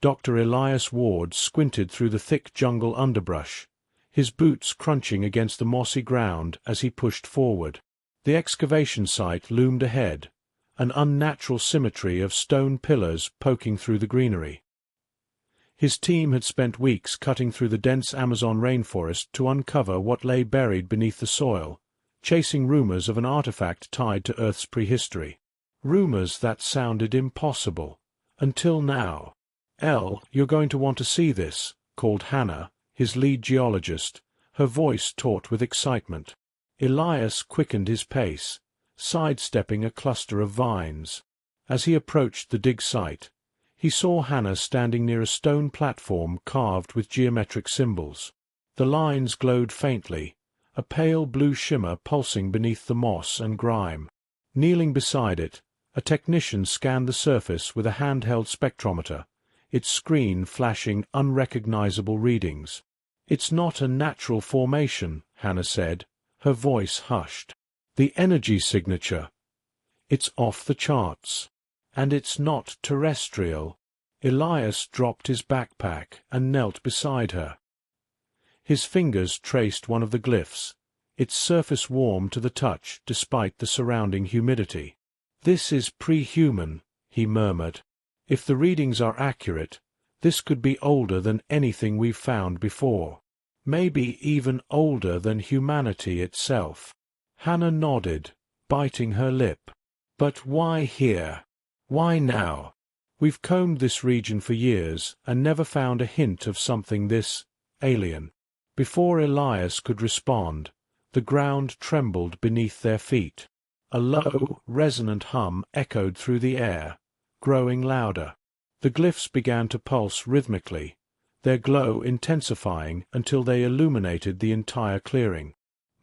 Dr. Elias Ward squinted through the thick jungle underbrush, his boots crunching against the mossy ground as he pushed forward. The excavation site loomed ahead, an unnatural symmetry of stone pillars poking through the greenery. His team had spent weeks cutting through the dense Amazon rainforest to uncover what lay buried beneath the soil, chasing rumors of an artifact tied to Earth's prehistory. Rumors that sounded impossible. Until now. "You're going to want to see this," called Hannah, his lead geologist, her voice taut with excitement. Elias quickened his pace, sidestepping a cluster of vines. As he approached the dig site, he saw Hannah standing near a stone platform carved with geometric symbols. The lines glowed faintly, a pale blue shimmer pulsing beneath the moss and grime. Kneeling beside it, a technician scanned the surface with a handheld spectrometer, its screen flashing unrecognizable readings. "It's not a natural formation," Hannah said, her voice hushed. "The energy signature. It's off the charts. And it's not terrestrial." Elias dropped his backpack and knelt beside her. His fingers traced one of the glyphs, its surface warm to the touch despite the surrounding humidity. "This is pre-human," he murmured. "If the readings are accurate, this could be older than anything we've found before. Maybe even older than humanity itself." Hannah nodded, biting her lip. "But why here? Why now? We've combed this region for years and never found a hint of something this alien." Before Elias could respond, the ground trembled beneath their feet. A low, resonant hum echoed through the air, growing louder. The glyphs began to pulse rhythmically, their glow intensifying until they illuminated the entire clearing.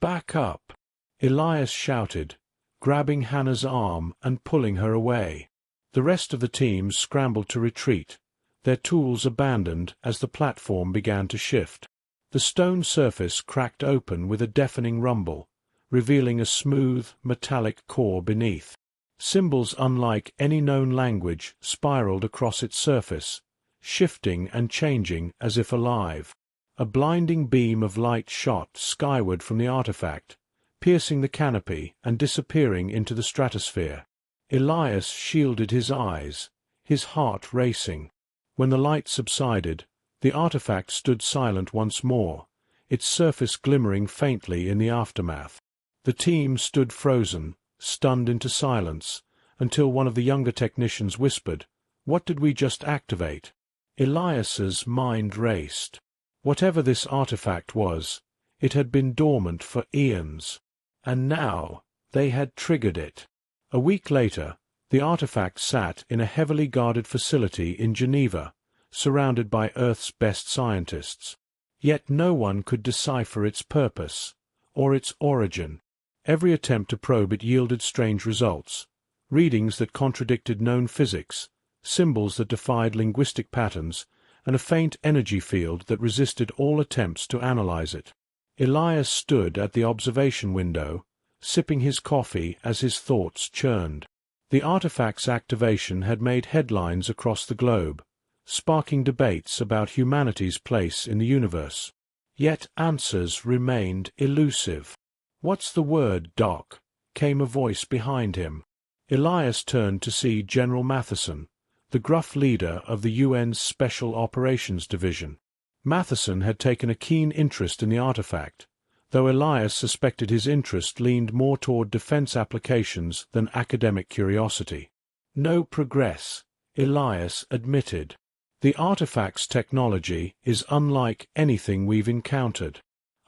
"Back up!" Elias shouted, grabbing Hannah's arm and pulling her away. The rest of the team scrambled to retreat, their tools abandoned as the platform began to shift. The stone surface cracked open with a deafening rumble, revealing a smooth, metallic core beneath. Symbols unlike any known language spiraled across its surface, shifting and changing as if alive. A blinding beam of light shot skyward from the artifact, piercing the canopy and disappearing into the stratosphere. Elias shielded his eyes, his heart racing. When the light subsided, the artifact stood silent once more, its surface glimmering faintly in the aftermath. The team stood frozen, stunned into silence, until one of the younger technicians whispered, "What did we just activate?" Elias's mind raced. Whatever this artifact was, it had been dormant for eons. And now they had triggered it. A week later, the artifact sat in a heavily guarded facility in Geneva, surrounded by Earth's best scientists. Yet no one could decipher its purpose, or its origin. Every attempt to probe it yielded strange results, readings that contradicted known physics, symbols that defied linguistic patterns, and a faint energy field that resisted all attempts to analyze it. Elias stood at the observation window, sipping his coffee as his thoughts churned. The artifact's activation had made headlines across the globe, sparking debates about humanity's place in the universe. Yet answers remained elusive. "What's the word, Doc?" came a voice behind him. Elias turned to see General Matheson, the gruff leader of the UN's Special Operations Division. Matheson had taken a keen interest in the artifact, though Elias suspected his interest leaned more toward defense applications than academic curiosity. "No progress," Elias admitted. "The artifact's technology is unlike anything we've encountered.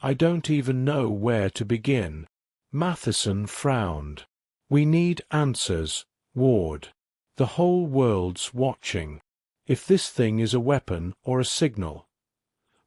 I don't even know where to begin." Matheson frowned. "We need answers, Ward. The whole world's watching. If this thing is a weapon or a signal,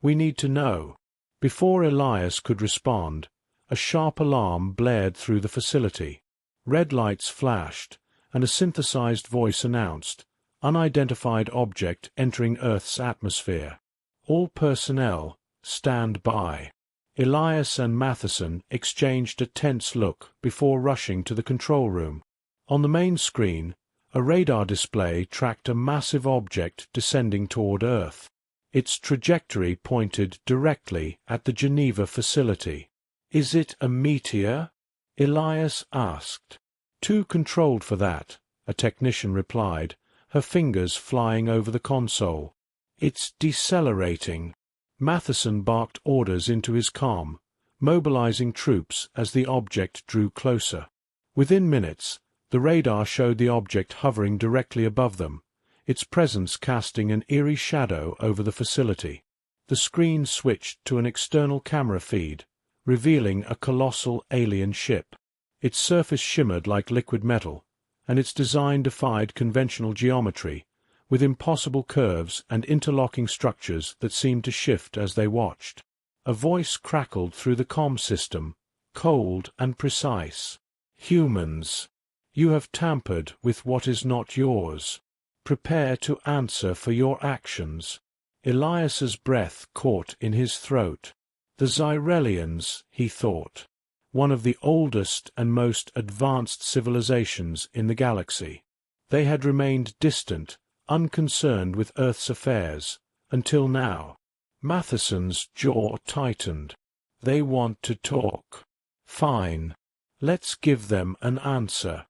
we need to know." Before Elias could respond, a sharp alarm blared through the facility. Red lights flashed, and a synthesized voice announced, "Unidentified object entering Earth's atmosphere. All personnel, stand by." Elias and Matheson exchanged a tense look before rushing to the control room. On the main screen, A radar display tracked a massive object descending toward Earth. Its trajectory pointed directly at the Geneva facility. "Is it a meteor?" Elias asked. "Too controlled for that," a technician replied, her fingers flying over the console. "It's decelerating." Matheson barked orders into his comm, mobilizing troops as the object drew closer. Within minutes, the radar showed the object hovering directly above them, its presence casting an eerie shadow over the facility. The screen switched to an external camera feed, revealing a colossal alien ship. Its surface shimmered like liquid metal, and its design defied conventional geometry, with impossible curves and interlocking structures that seemed to shift as they watched. A voice crackled through the comm system, cold and precise. "Humans, you have tampered with what is not yours. Prepare to answer for your actions." Elias's breath caught in his throat. The Xyrelians, he thought, one of the oldest and most advanced civilizations in the galaxy. They had remained distant, unconcerned with Earth's affairs, until now. Matheson's jaw tightened. "They want to talk. Fine. Let's give them an answer."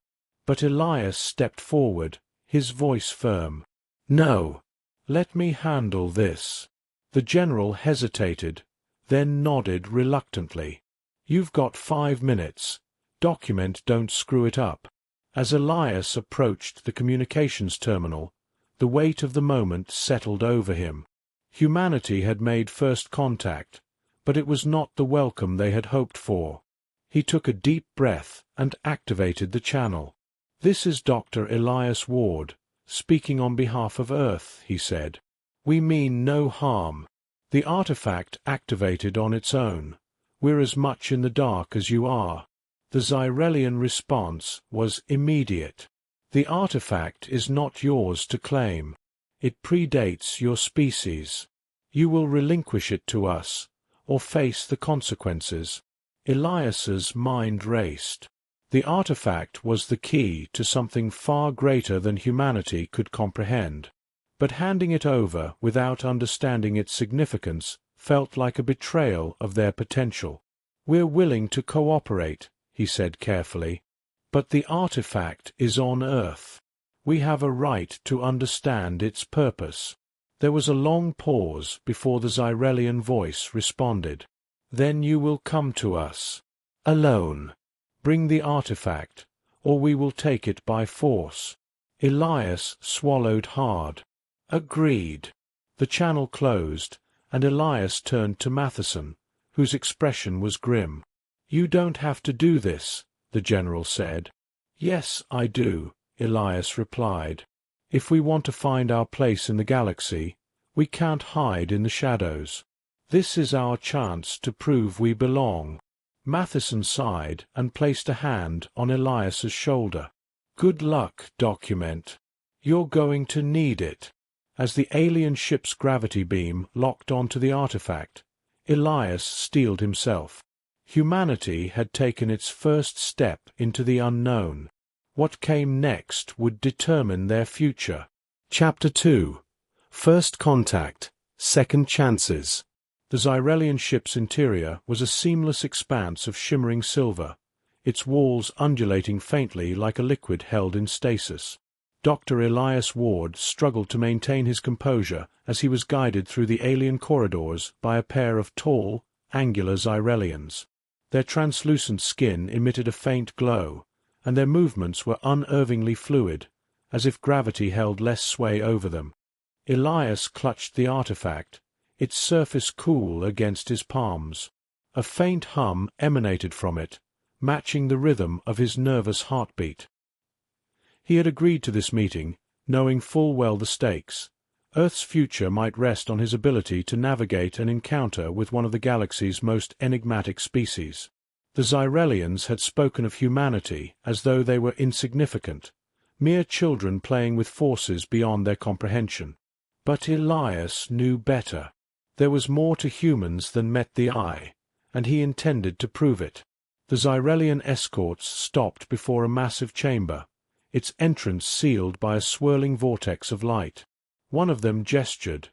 But Elias stepped forward, his voice firm. "No. Let me handle this." The general hesitated, then nodded reluctantly. "You've got 5 minutes. Document, don't screw it up." As Elias approached the communications terminal, the weight of the moment settled over him. Humanity had made first contact, but it was not the welcome they had hoped for. He took a deep breath and activated the channel. "This is Dr. Elias Ward, speaking on behalf of Earth," he said. "We mean no harm. The artifact activated on its own. We're as much in the dark as you are." The Xyrelian response was immediate. "The artifact is not yours to claim. It predates your species. You will relinquish it to us, or face the consequences." Elias's mind raced. The artifact was the key to something far greater than humanity could comprehend. But handing it over without understanding its significance felt like a betrayal of their potential. "We're willing to cooperate," he said carefully. "But the artifact is on Earth. We have a right to understand its purpose." There was a long pause before the Xyrelian voice responded. "Then you will come to us. Alone. Bring the artifact, or we will take it by force." Elias swallowed hard. "Agreed." The channel closed, and Elias turned to Matheson, whose expression was grim. "You don't have to do this," the general said. "Yes, I do," Elias replied. "If we want to find our place in the galaxy, we can't hide in the shadows. This is our chance to prove we belong." Matheson sighed and placed a hand on Elias's shoulder. "Good luck, Document. You're going to need it." As the alien ship's gravity beam locked onto the artifact, Elias steeled himself. Humanity had taken its first step into the unknown. What came next would determine their future. Chapter 2. First Contact, Second Chances. The Xyrelian ship's interior was a seamless expanse of shimmering silver, its walls undulating faintly like a liquid held in stasis. Dr. Elias Ward struggled to maintain his composure as he was guided through the alien corridors by a pair of tall, angular Xyrelians. Their translucent skin emitted a faint glow, and their movements were unervingly fluid, as if gravity held less sway over them. Elias clutched the artifact, its surface cool against his palms. A faint hum emanated from it, matching the rhythm of his nervous heartbeat. He had agreed to this meeting, knowing full well the stakes. Earth's future might rest on his ability to navigate an encounter with one of the galaxy's most enigmatic species. The Xyrelians had spoken of humanity as though they were insignificant, mere children playing with forces beyond their comprehension. But Elias knew better. There was more to humans than met the eye, and he intended to prove it. The Xyrelian escorts stopped before a massive chamber, its entrance sealed by a swirling vortex of light. One of them gestured,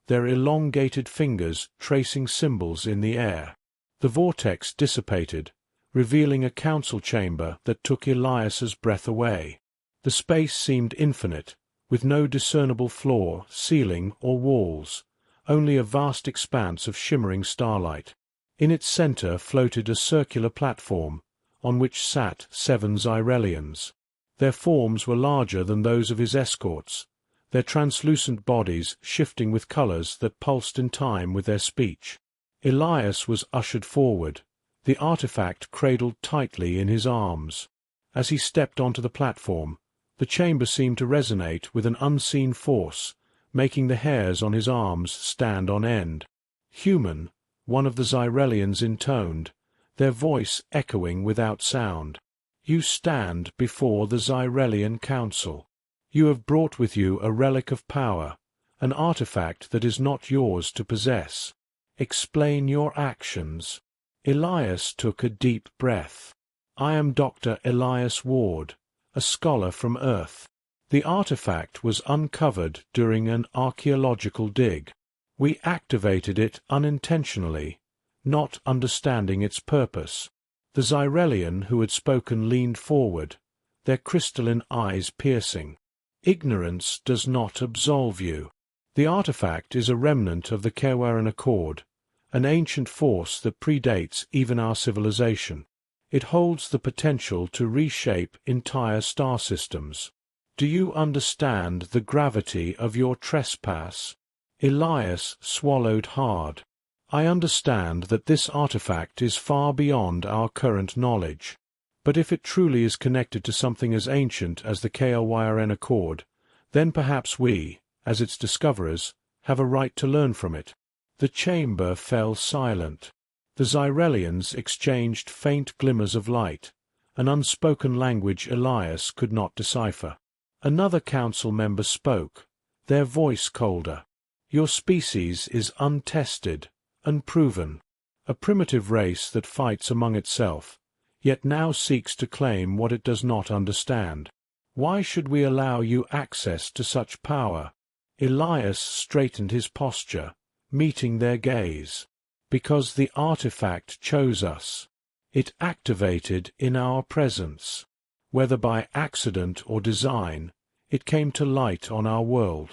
their elongated fingers tracing symbols in the air. The vortex dissipated, revealing a council chamber that took Elias's breath away. The space seemed infinite, with no discernible floor, ceiling, or walls, only a vast expanse of shimmering starlight. In its center floated a circular platform, on which sat 7 Xyrelians. Their forms were larger than those of his escorts, their translucent bodies shifting with colors that pulsed in time with their speech. Elias was ushered forward, the artifact cradled tightly in his arms. As he stepped onto the platform, the chamber seemed to resonate with an unseen force, making the hairs on his arms stand on end. "Human," one of the Xyrelians intoned, their voice echoing without sound. "You stand before the Xyrelian Council. You have brought with you a relic of power, an artifact that is not yours to possess. Explain your actions." Elias took a deep breath. "I am Dr. Elias Ward, a scholar from Earth. The artifact was uncovered during an archaeological dig. We activated it unintentionally, not understanding its purpose." The Xyrelian who had spoken leaned forward, their crystalline eyes piercing. "Ignorance does not absolve you. The artifact is a remnant of the Cragorian Accord, an ancient force that predates even our civilization. It holds the potential to reshape entire star systems. Do you understand the gravity of your trespass?" Elias swallowed hard. "I understand that this artifact is far beyond our current knowledge. But if it truly is connected to something as ancient as the Cragorian Accord, then perhaps we, as its discoverers, have a right to learn from it." The chamber fell silent. The Xyrelians exchanged faint glimmers of light, an unspoken language Elias could not decipher. Another council member spoke, their voice colder. "Your species is untested, unproven, a primitive race that fights among itself, yet now seeks to claim what it does not understand. Why should we allow you access to such power?" Elias straightened his posture, meeting their gaze. "Because the artifact chose us. It activated in our presence. Whether by accident or design, it came to light on our world.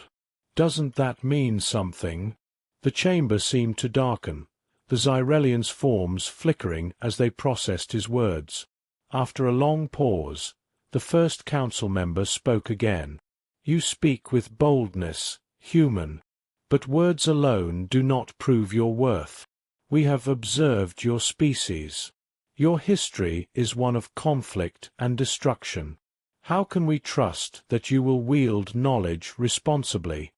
Doesn't that mean something?" The chamber seemed to darken, the Xyrelians' forms flickering as they processed his words. After a long pause, the first council member spoke again. "You speak with boldness, human. But words alone do not prove your worth. We have observed your species. Your history is one of conflict and destruction. How can we trust that you will wield knowledge responsibly?"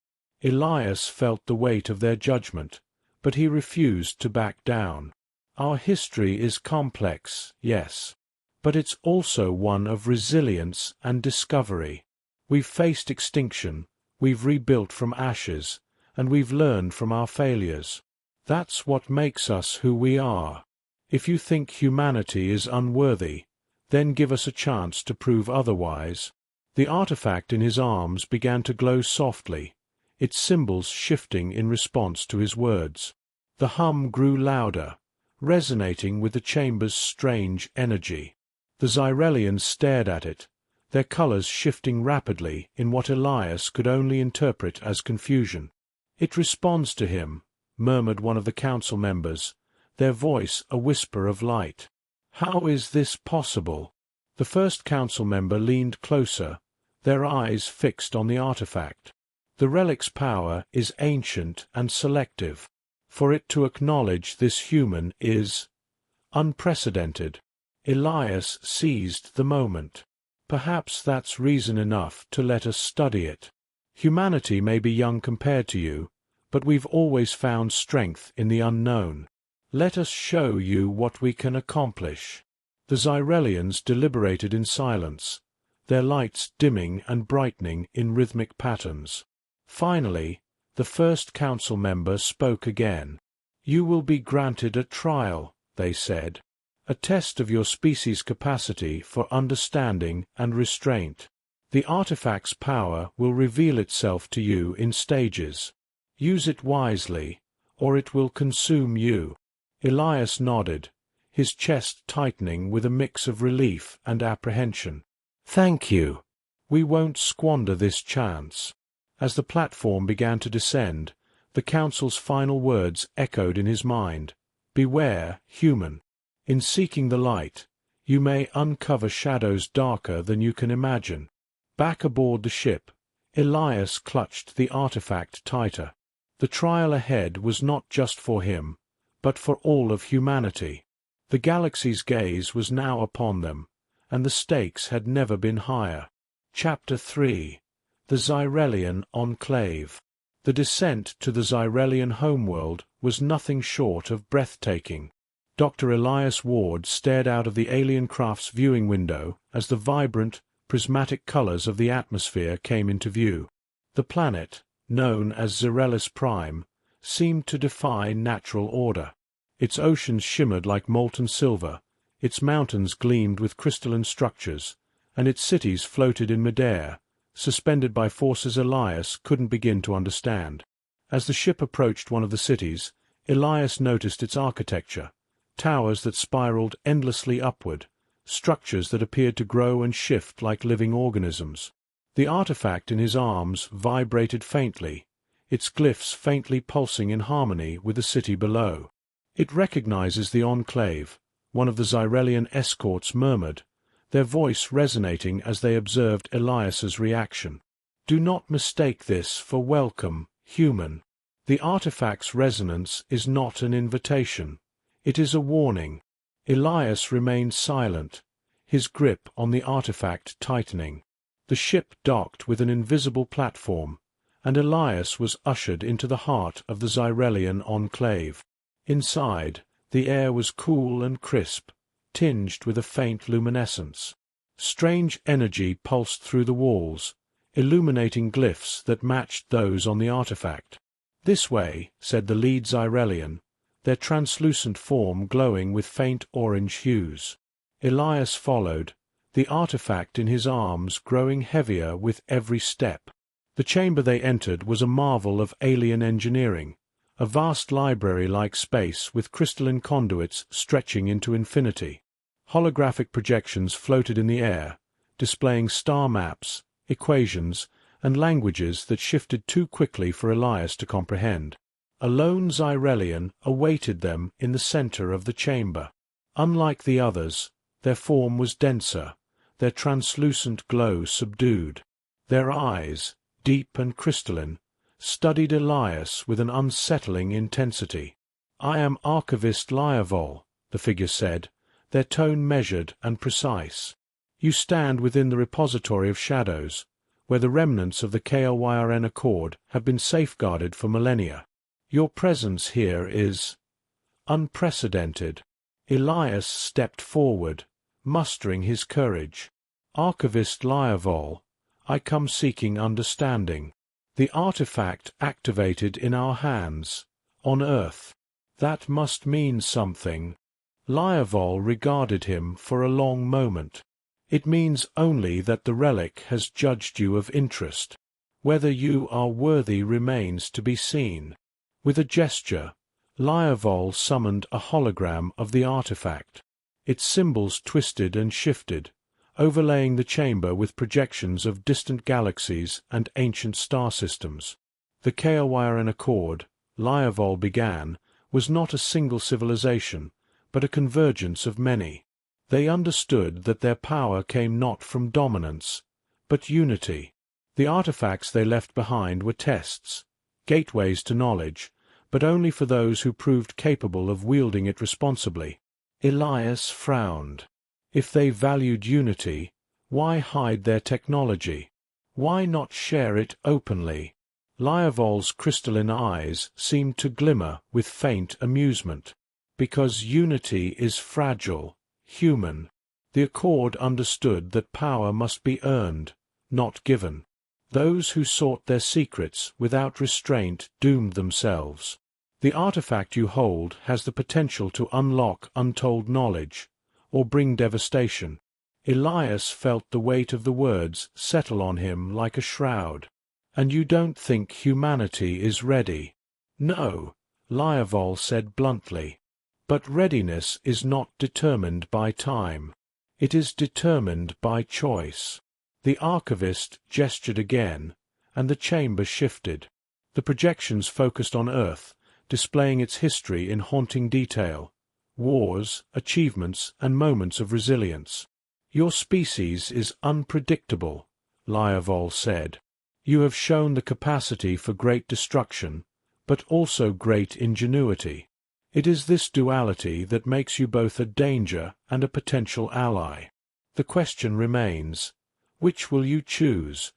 Elias felt the weight of their judgment, but he refused to back down. "Our history is complex, yes, but it's also one of resilience and discovery. We've faced extinction, we've rebuilt from ashes, and we've learned from our failures. That's what makes us who we are. If you think humanity is unworthy, then give us a chance to prove otherwise." The artifact in his arms began to glow softly, its symbols shifting in response to his words. The hum grew louder, resonating with the chamber's strange energy. The Xyrelians stared at it, their colors shifting rapidly in what Elias could only interpret as confusion. "It responds to him," murmured one of the council members, their voice a whisper of light. "How is this possible?" The first council member leaned closer, their eyes fixed on the artifact. "The relic's power is ancient and selective. For it to acknowledge this human is unprecedented." Elias seized the moment. "Perhaps that's reason enough to let us study it. Humanity may be young compared to you, but we've always found strength in the unknown. Let us show you what we can accomplish." The Xyrelians deliberated in silence, their lights dimming and brightening in rhythmic patterns. Finally, the first council member spoke again. "You will be granted a trial," they said, "a test of your species' capacity for understanding and restraint. The artifact's power will reveal itself to you in stages. Use it wisely, or it will consume you. Elias nodded, his chest tightening with a mix of relief and apprehension. Thank you. We won't squander this chance. As the platform began to descend, the Council's final words echoed in his mind. Beware, human. In seeking the light, you may uncover shadows darker than you can imagine. Back aboard the ship, Elias clutched the artifact tighter. The trial ahead was not just for him, but for all of humanity. The galaxy's gaze was now upon them, and the stakes had never been higher. Chapter 3. The Xyrelian Enclave. The descent to the Xyrelian homeworld was nothing short of breathtaking. Dr. Elias Ward stared out of the alien craft's viewing window as the vibrant, prismatic colors of the atmosphere came into view. The planet, known as Xerelis Prime, seemed to defy natural order. Its oceans shimmered like molten silver, its mountains gleamed with crystalline structures, and its cities floated in midair, suspended by forces Elias couldn't begin to understand. As the ship approached one of the cities, Elias noticed its architecture, towers that spiraled endlessly upward, structures that appeared to grow and shift like living organisms. The artifact in his arms vibrated faintly, its glyphs faintly pulsing in harmony with the city below. It recognizes the Enclave, one of the Xyrelian escorts murmured, their voice resonating as they observed Elias's reaction. Do not mistake this for welcome, human. The artifact's resonance is not an invitation. It is a warning. Elias remained silent, his grip on the artifact tightening. The ship docked with an invisible platform, and Elias was ushered into the heart of the Xyrelian Enclave. Inside, the air was cool and crisp, tinged with a faint luminescence. Strange energy pulsed through the walls, illuminating glyphs that matched those on the artifact. This way, said the lead Xyrelian, their translucent form glowing with faint orange hues. Elias followed, the artifact in his arms growing heavier with every step. The chamber they entered was a marvel of alien engineering, a vast library-like space with crystalline conduits stretching into infinity. Holographic projections floated in the air, displaying star maps, equations, and languages that shifted too quickly for Elias to comprehend. A lone Xyrelian awaited them in the center of the chamber. Unlike the others, their form was denser, their translucent glow subdued. Their eyes, deep and crystalline, studied Elias with an unsettling intensity. I am Archivist Lyavol, the figure said, their tone measured and precise. You stand within the repository of shadows, where the remnants of the KLYRN Accord have been safeguarded for millennia. Your presence here is unprecedented. Elias stepped forward, mustering his courage. Archivist Lyavol, I come seeking understanding. The artifact activated in our hands, on Earth. That must mean something. Lyavol regarded him for a long moment. It means only that the relic has judged you of interest. Whether you are worthy remains to be seen. With a gesture, Lyavol summoned a hologram of the artifact. Its symbols twisted and shifted, overlaying the chamber with projections of distant galaxies and ancient star systems. The KLYRN Accord, Lyavol began, was not a single civilization, but a convergence of many. They understood that their power came not from dominance, but unity. The artifacts they left behind were tests, gateways to knowledge, but only for those who proved capable of wielding it responsibly. Elias frowned. If they valued unity, why hide their technology? Why not share it openly? Lyavol's crystalline eyes seemed to glimmer with faint amusement. Because unity is fragile, human. The Accord understood that power must be earned, not given. Those who sought their secrets without restraint doomed themselves. The artifact you hold has the potential to unlock untold knowledge, or bring devastation. Elias felt the weight of the words settle on him like a shroud. "And you don't think humanity is ready?" "No," Lyavol said bluntly. "But readiness is not determined by time. It is determined by choice." The archivist gestured again, and the chamber shifted. The projections focused on Earth, displaying its history in haunting detail: wars, achievements, and moments of resilience. "Your species is unpredictable," Lyavol said. "You have shown the capacity for great destruction, but also great ingenuity. It is this duality that makes you both a danger and a potential ally. The question remains, which will you choose?"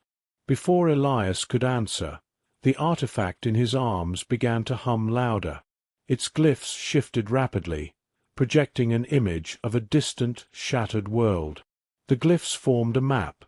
Before Elias could answer, the artifact in his arms began to hum louder. Its glyphs shifted rapidly, projecting an image of a distant, shattered world. The glyphs formed a map,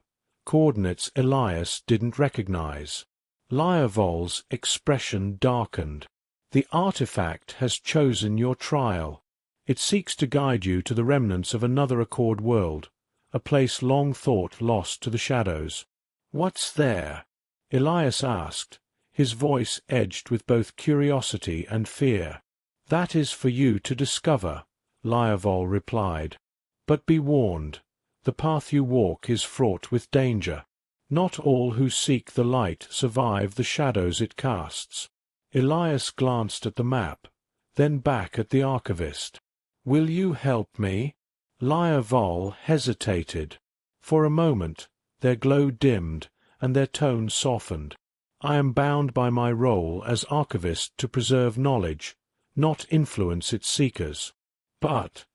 coordinates Elias didn't recognize. Lyavol's expression darkened. "The artifact has chosen your trial. It seeks to guide you to the remnants of another Accord world, a place long thought lost to the shadows." "What's there?" Elias asked, his voice edged with both curiosity and fear. "That is for you to discover," Lyavol replied. "But be warned, the path you walk is fraught with danger. Not all who seek the light survive the shadows it casts." Elias glanced at the map, then back at the archivist. "Will you help me?" Lyavol hesitated. For a moment, their glow dimmed, and their tone softened. "I am bound by my role as archivist to preserve knowledge, not influence its seekers." "But—"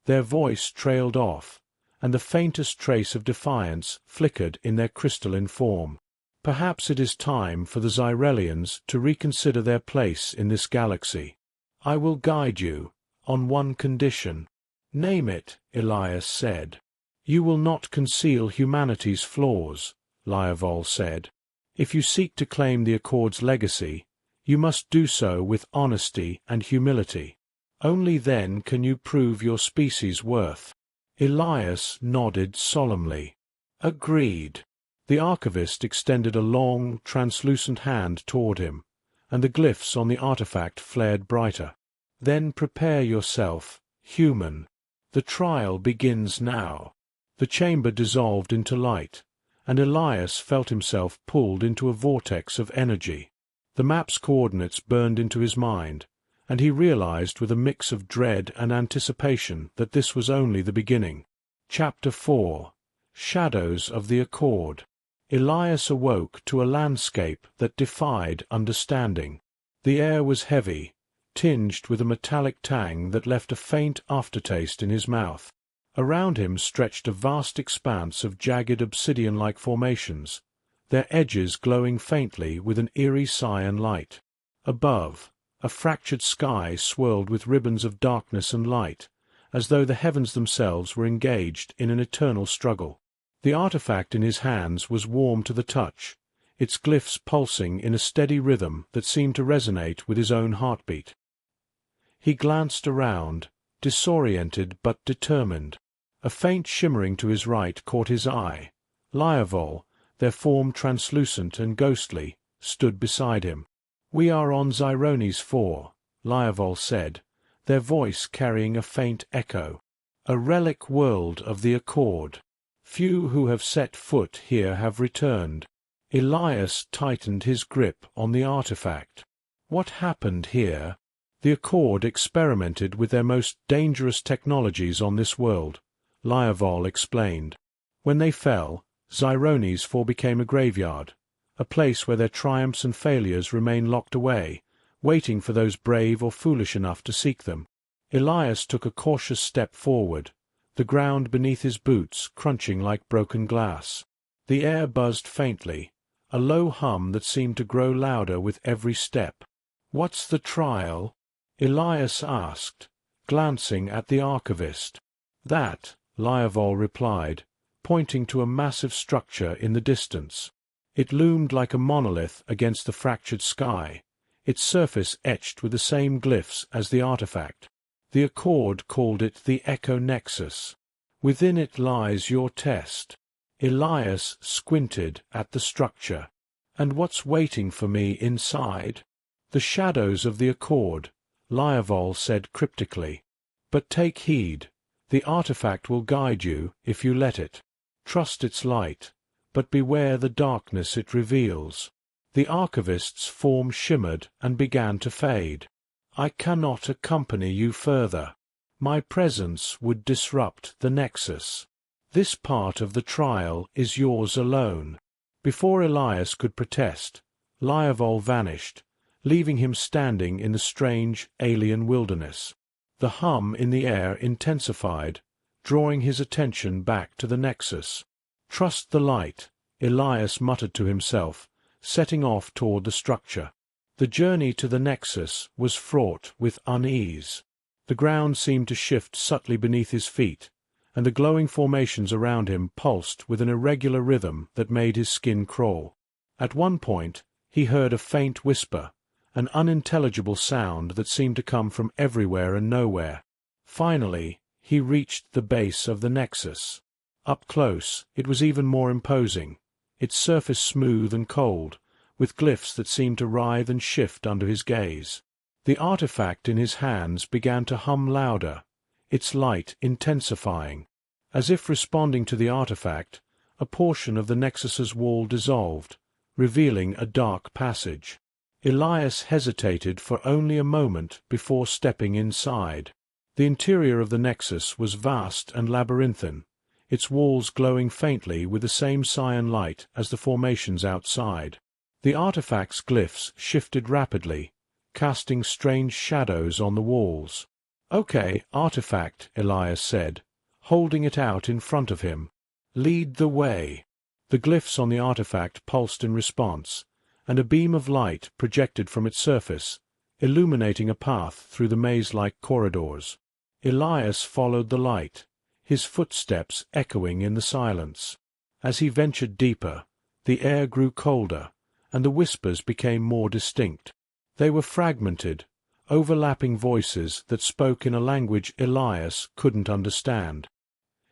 Their voice trailed off, and the faintest trace of defiance flickered in their crystalline form. "Perhaps it is time for the Xyrelians to reconsider their place in this galaxy. I will guide you, on one condition." "Name it," Elias said. "You will not conceal humanity's flaws," Lyavol said. "If you seek to claim the Accord's legacy, you must do so with honesty and humility. Only then can you prove your species' worth." Elias nodded solemnly. "Agreed." The archivist extended a long, translucent hand toward him, and the glyphs on the artifact flared brighter. "Then prepare yourself, human. The trial begins now." The chamber dissolved into light, and Elias felt himself pulled into a vortex of energy. The map's coordinates burned into his mind, and he realized with a mix of dread and anticipation that this was only the beginning. Chapter 4: Shadows of the Accord. Elias awoke to a landscape that defied understanding. The air was heavy, tinged with a metallic tang that left a faint aftertaste in his mouth. Around him stretched a vast expanse of jagged obsidian-like formations, their edges glowing faintly with an eerie cyan light. Above, a fractured sky swirled with ribbons of darkness and light, as though the heavens themselves were engaged in an eternal struggle. The artifact in his hands was warm to the touch, its glyphs pulsing in a steady rhythm that seemed to resonate with his own heartbeat. He glanced around, disoriented but determined. A faint shimmering to his right caught his eye. Lyavol, their form translucent and ghostly, stood beside him. "We are on Xyrones 4, Lyavol said, their voice carrying a faint echo. "A relic world of the Accord. Few who have set foot here have returned." Elias tightened his grip on the artifact. What happened here? The Accord experimented with their most dangerous technologies on this world, Lyavol explained. When they fell, Xyrones 4 became a graveyard, a place where their triumphs and failures remain locked away, waiting for those brave or foolish enough to seek them. Elias took a cautious step forward, the ground beneath his boots crunching like broken glass. The air buzzed faintly, a low hum that seemed to grow louder with every step. "What's the trial?" Elias asked, glancing at the archivist. "That," Lyavol replied, pointing to a massive structure in the distance. It loomed like a monolith against the fractured sky, its surface etched with the same glyphs as the artifact. The Accord called it the Echo Nexus. Within it lies your test. Elias squinted at the structure. And what's waiting for me inside? The shadows of the Accord, Lyavol said cryptically. But take heed. The artifact will guide you if you let it. Trust its light, but beware the darkness it reveals. The Archivist's form shimmered and began to fade. I cannot accompany you further. My presence would disrupt the Nexus. This part of the trial is yours alone. Before Elias could protest, Lyavol vanished, leaving him standing in the strange alien wilderness. The hum in the air intensified, drawing his attention back to the Nexus. Trust the light, Elias muttered to himself, setting off toward the structure. The journey to the Nexus was fraught with unease. The ground seemed to shift subtly beneath his feet, and the glowing formations around him pulsed with an irregular rhythm that made his skin crawl. At one point, he heard a faint whisper, an unintelligible sound that seemed to come from everywhere and nowhere. Finally, he reached the base of the Nexus. Up close, it was even more imposing, its surface smooth and cold, with glyphs that seemed to writhe and shift under his gaze. The artifact in his hands began to hum louder, its light intensifying. As if responding to the artifact, a portion of the Nexus's wall dissolved, revealing a dark passage. Elias hesitated for only a moment before stepping inside. The interior of the Nexus was vast and labyrinthine, its walls glowing faintly with the same cyan light as the formations outside. The artifact's glyphs shifted rapidly, casting strange shadows on the walls. "Okay, artifact," Elias said, holding it out in front of him. "Lead the way." The glyphs on the artifact pulsed in response, and a beam of light projected from its surface, illuminating a path through the maze-like corridors. Elias followed the light, his footsteps echoing in the silence. As he ventured deeper, the air grew colder, and the whispers became more distinct. They were fragmented, overlapping voices that spoke in a language Elias couldn't understand.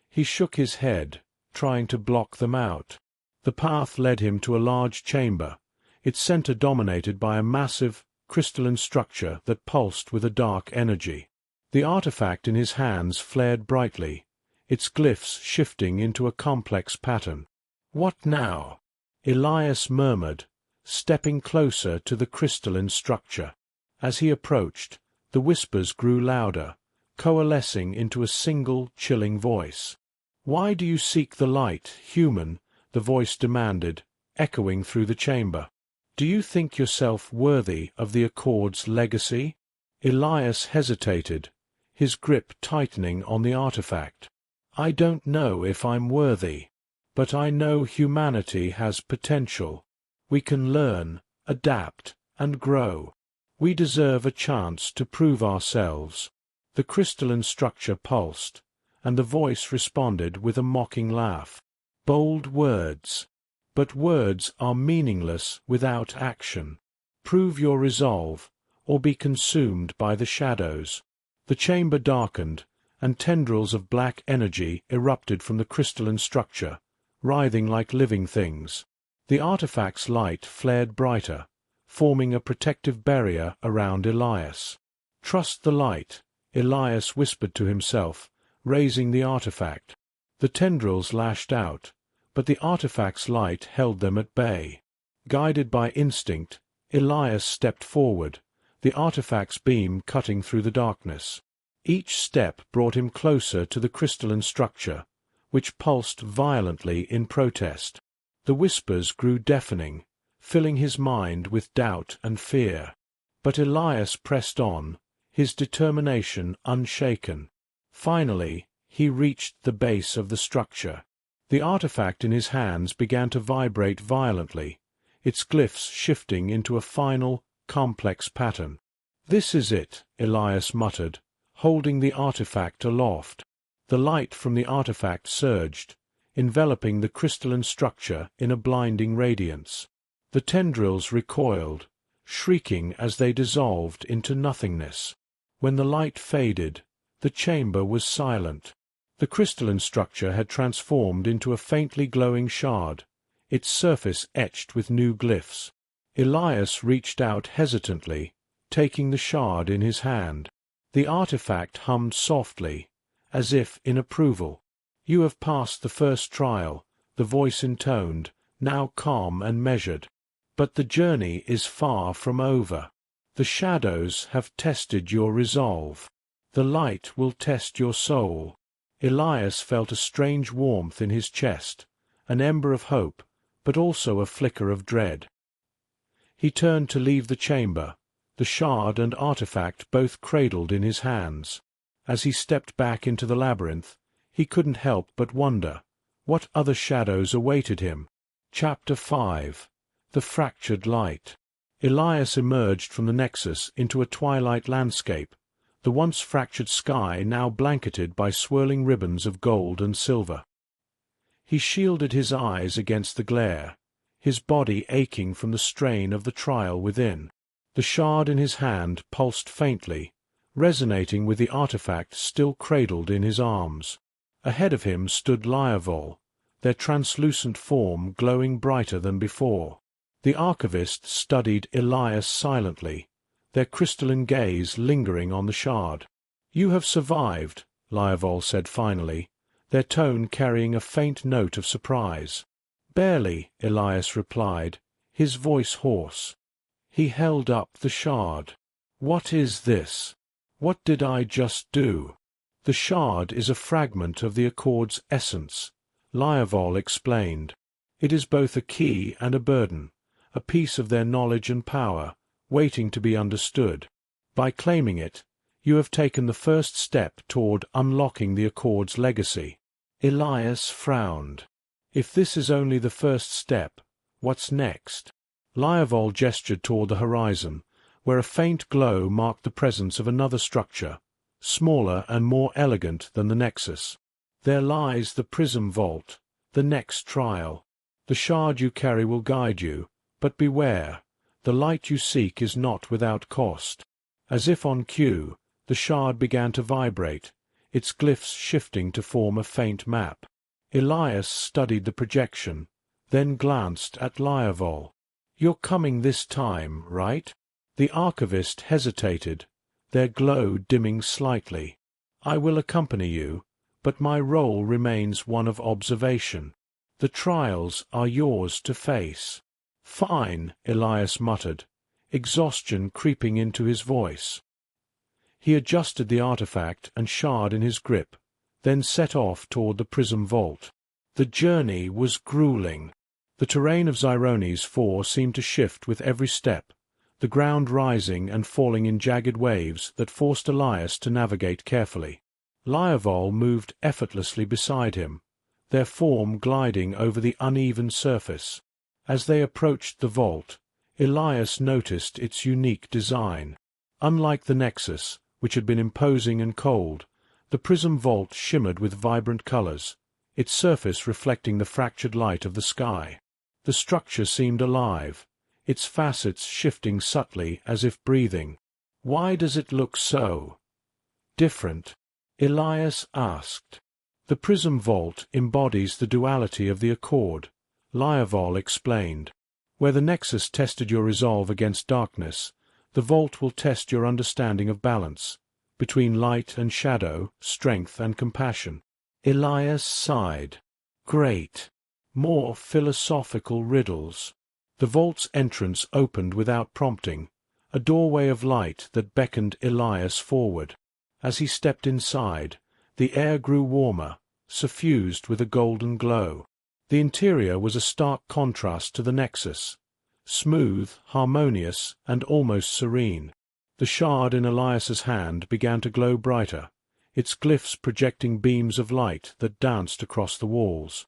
He shook his head, trying to block them out. The path led him to a large chamber, its center dominated by a massive, crystalline structure that pulsed with a dark energy. The artifact in his hands flared brightly, its glyphs shifting into a complex pattern. "What now?" Elias murmured, stepping closer to the crystalline structure. As he approached, the whispers grew louder, coalescing into a single chilling voice. "Why do you seek the light, human?" the voice demanded, echoing through the chamber. "Do you think yourself worthy of the Accord's legacy?" Elias hesitated, his grip tightening on the artifact. "I don't know if I'm worthy, but I know humanity has potential. We can learn, adapt, and grow. We deserve a chance to prove ourselves." The crystalline structure pulsed, and the voice responded with a mocking laugh. "Bold words. But words are meaningless without action. Prove your resolve, or be consumed by the shadows." The chamber darkened, and tendrils of black energy erupted from the crystalline structure, writhing like living things. The artifact's light flared brighter, forming a protective barrier around Elias. "Trust the light," Elias whispered to himself, raising the artifact. The tendrils lashed out, but the artifact's light held them at bay. Guided by instinct, Elias stepped forward, the artifact's beam cutting through the darkness. Each step brought him closer to the crystalline structure, which pulsed violently in protest. The whispers grew deafening, filling his mind with doubt and fear. But Elias pressed on, his determination unshaken. Finally, he reached the base of the structure. The artifact in his hands began to vibrate violently, its glyphs shifting into a final, complex pattern. "This is it," Elias muttered, holding the artifact aloft. The light from the artifact surged, enveloping the crystalline structure in a blinding radiance. The tendrils recoiled, shrieking as they dissolved into nothingness. When the light faded, the chamber was silent. The crystalline structure had transformed into a faintly glowing shard, its surface etched with new glyphs. Elias reached out hesitantly, taking the shard in his hand. The artifact hummed softly, as if in approval. "You have passed the first trial," the voice intoned, now calm and measured. "But the journey is far from over. The shadows have tested your resolve. The light will test your soul." Elias felt a strange warmth in his chest, an ember of hope, but also a flicker of dread. He turned to leave the chamber, the shard and artifact both cradled in his hands. As he stepped back into the labyrinth, he couldn't help but wonder what other shadows awaited him. Chapter 5. The Fractured Light. Elias emerged from the nexus into a twilight landscape, the once fractured sky now blanketed by swirling ribbons of gold and silver. He shielded his eyes against the glare, his body aching from the strain of the trial within. The shard in his hand pulsed faintly, resonating with the artifact still cradled in his arms. Ahead of him stood Lyrvol, their translucent form glowing brighter than before. The archivist studied Elias silently, their crystalline gaze lingering on the shard. "You have survived," Lyrvol said finally, their tone carrying a faint note of surprise. "Barely," Elias replied, his voice hoarse. He held up the shard. "What is this? What did I just do?" "The shard is a fragment of the Accord's essence," Lyrvol explained. "It is both a key and a burden, a piece of their knowledge and power, waiting to be understood. By claiming it, you have taken the first step toward unlocking the Accord's legacy." Elias frowned. "If this is only the first step, what's next?" Lyrvol gestured toward the horizon, where a faint glow marked the presence of another structure, smaller and more elegant than the Nexus. "There lies the Prism Vault, the next trial. The shard you carry will guide you, but beware, the light you seek is not without cost." As if on cue, the shard began to vibrate, its glyphs shifting to form a faint map. Elias studied the projection, then glanced at Lyrvol. "You're coming this time, right?" The archivist hesitated, their glow dimming slightly. "I will accompany you, but my role remains one of observation. The trials are yours to face." "Fine," Elias muttered, exhaustion creeping into his voice. He adjusted the artifact and shard in his grip, then set off toward the Prism Vault. The journey was grueling. The terrain of Xirones 4 seemed to shift with every step, the ground rising and falling in jagged waves that forced Elias to navigate carefully. Lyrvol moved effortlessly beside him, their form gliding over the uneven surface. As they approached the vault, Elias noticed its unique design. Unlike the Nexus, which had been imposing and cold, the Prism Vault shimmered with vibrant colors, its surface reflecting the fractured light of the sky. The structure seemed alive, its facets shifting subtly as if breathing. "Why does it look so different?" Elias asked. "The Prism Vault embodies the duality of the Accord," Lyrvol explained. "Where the Nexus tested your resolve against darkness, the Vault will test your understanding of balance, between light and shadow, strength and compassion." Elias sighed. "Great. More philosophical riddles." The vault's entrance opened without prompting, a doorway of light that beckoned Elias forward. As he stepped inside, the air grew warmer, suffused with a golden glow. The interior was a stark contrast to the Nexus, smooth, harmonious, and almost serene. The shard in Elias's hand began to glow brighter, its glyphs projecting beams of light that danced across the walls.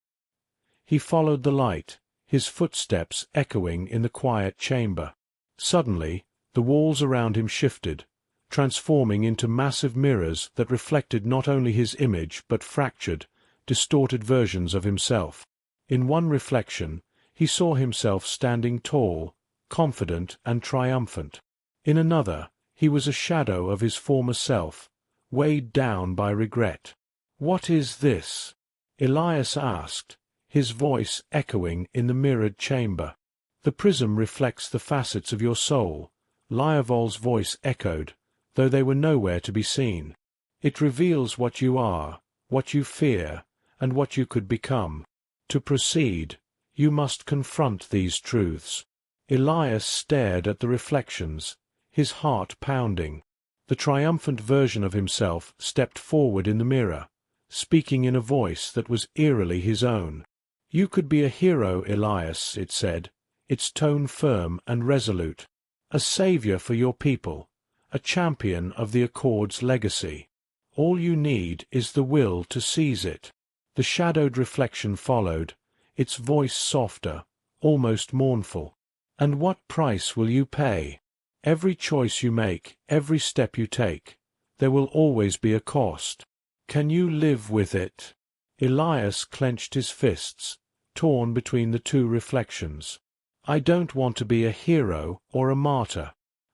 He followed the light, his footsteps echoing in the quiet chamber. Suddenly, the walls around him shifted, transforming into massive mirrors that reflected not only his image but fractured, distorted versions of himself. In one reflection, he saw himself standing tall, confident and triumphant. In another, he was a shadow of his former self, weighed down by regret. "What is this?" Elias asked, his voice echoing in the mirrored chamber. "The prism reflects the facets of your soul," Lyavol's voice echoed, though they were nowhere to be seen. "It reveals what you are, what you fear, and what you could become. To proceed, you must confront these truths." Elias stared at the reflections, his heart pounding. The triumphant version of himself stepped forward in the mirror, speaking in a voice that was eerily his own. "You could be a hero, Elias," it said, its tone firm and resolute. "A savior for your people, a champion of the Accord's legacy. All you need is the will to seize it." The shadowed reflection followed, its voice softer, almost mournful. "And what price will you pay? Every choice you make, every step you take, there will always be a cost. Can you live with it?" Elias clenched his fists, torn between the two reflections. "I don't want to be a hero or a martyr.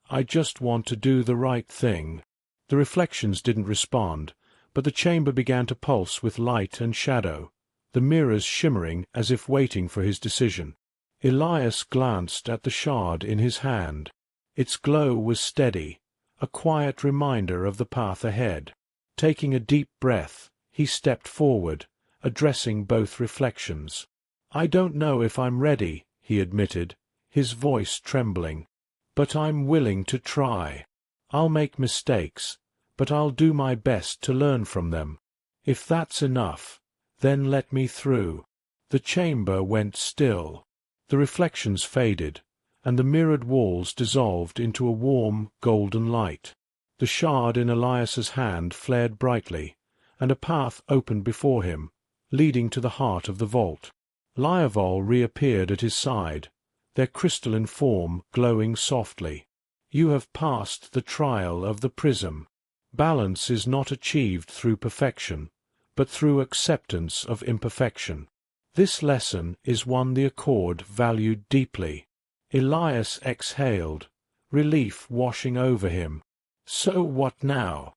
I just want to do the right thing." The reflections didn't respond, but the chamber began to pulse with light and shadow, the mirrors shimmering as if waiting for his decision. Elias glanced at the shard in his hand. Its glow was steady, a quiet reminder of the path ahead. Taking a deep breath, he stepped forward, addressing both reflections. "I don't know if I'm ready," he admitted, his voice trembling. "But I'm willing to try. I'll make mistakes, but I'll do my best to learn from them. If that's enough, then let me through." The chamber went still. The reflections faded, and the mirrored walls dissolved into a warm, golden light. The shard in Elias's hand flared brightly, and a path opened before him, leading to the heart of the vault. Lyavol reappeared at his side, their crystalline form glowing softly. "You have passed the trial of the prism. Balance is not achieved through perfection, but through acceptance of imperfection. This lesson is one the Accord valued deeply." Elias exhaled, relief washing over him. "So what now?"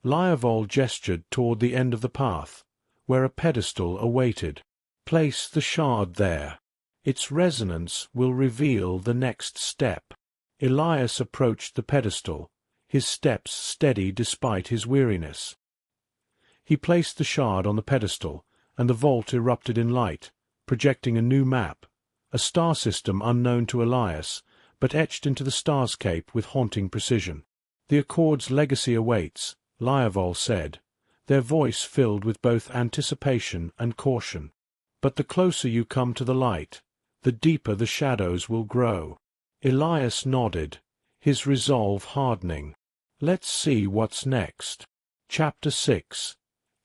Lyavol gestured toward the end of the path, where a pedestal awaited. "Place the shard there. Its resonance will reveal the next step." Elias approached the pedestal, his steps steady despite his weariness. He placed the shard on the pedestal, and the vault erupted in light, projecting a new map, a star system unknown to Elias, but etched into the starscape with haunting precision. "The Accord's legacy awaits," Lyavol said, their voice filled with both anticipation and caution. "But the closer you come to the light, the deeper the shadows will grow." Elias nodded, his resolve hardening. "Let's see what's next." Chapter 6.